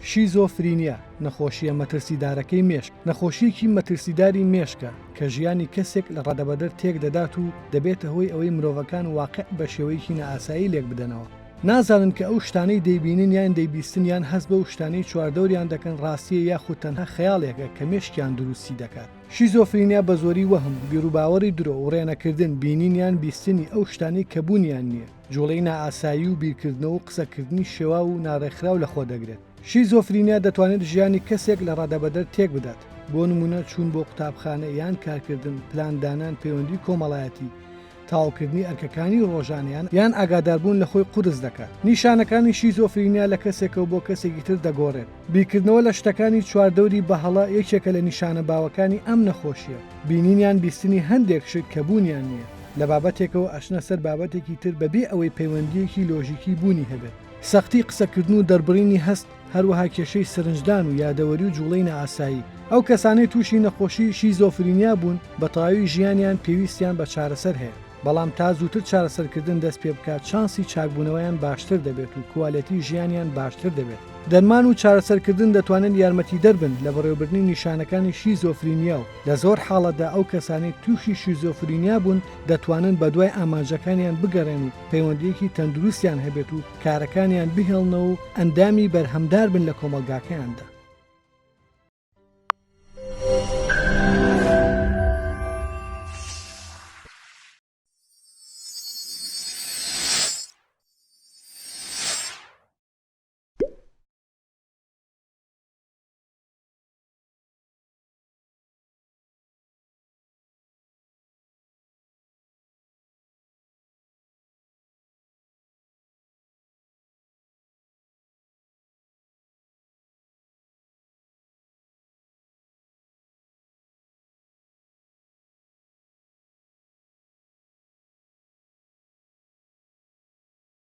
شیزۆفرینیا نەخۆشیە مەترسیدارەکەی مێشک نەخۆشیەکی مەترسیداری مێشکە کە ژیانی کەسێک لە ڕادەبەدەر تێک دەدات و دەبێتە هۆی ئەوەی مرۆڤەکان واقع بە شێوەیەکی نەئاسایی لێک بدەنەوە. نازانن کە ئەو شتانەی دەیبینن یان دەیبیستن یان هەست بە و شتانەی چواردەوریان دەکەن ڕاستیە یاخود تەنها خەیاڵێکە کە مێشکیان دروستی دەکات. شیزۆفرینیا بە زۆری وەهم، بیرروباوەڕی درۆ و ڕێنەکردن، بینینیان بیستنی ئەو شتانەی کە بوونیان نییە، جوڵەی نائاسایی و بیرکردنەوە و قسەکردنی شێوا و ناڕێکخراو لەخۆ دەگرێت. شیزۆفرینیا دەتوانێت ژیانی کەسێک لە ڕادەبەدەر تێک بدات. بۆ نمونە چوون بۆ قوتابخانە یان کارکردن، پلاندانان، پەیوەندی کۆمەڵایەتی، تاوکردنی ئەرکەکانی ڕۆژانیان یان ئاگاداربوون لە خۆی قورس دەکات. نیشانەکانی شیزۆفرینیا لە کەسێکەوە بۆ کەسێکی تر دەگۆڕێت. بیرکردنەوە لە شتەکانی چواردەوری بەهەڵە یەکێکە لە نیشانە باوەکانی ئەم نەخۆشیە. بینینیان بیستنی هەندێک شت کە بوونیان نییە. لە بابەتێکەوە ئەشنە سەر بابەتێکی تر بەبێ ئەوەی پەیوەندیەکی لۆژیکی بوونی هەبێت. سەختی قسەکردن و دەربڕینی هەست، هەروەها کێشەی سرنجدان و یادەوەری و جوڵەی نائاسایی. ئەو کەسانەی تووشی نەخۆشی شیزۆفرینیا بوون بە تەواوی ژیانیان پێویستیان بە چارەسەر هەیە. بەڵام تا زووتر چارەسەرکردن دەست پێ بکات چانسی چاکبوونەوەیان باشتر دەبێت و کوالەتی ژیانیان باشتر دەبێت. دەرمان و چارەسەرکردن دەتوانن یارمەتی دەربن لە بەڕێوەبردنی نیشانەکانی شیزۆفرینیا و لە زۆر حاڵەتدا ئەو کەسانی تووشی شیزۆفرینیا بوون دەتوانن بە دوای ئاماژەکانیان بگەڕێن و پەیوەندیەکی تەندروستیان هەبێت و کارەکانیان بهێڵنەوە و ئەندامی بەرهەمدار بن لە کۆمەلگاکەیاندا.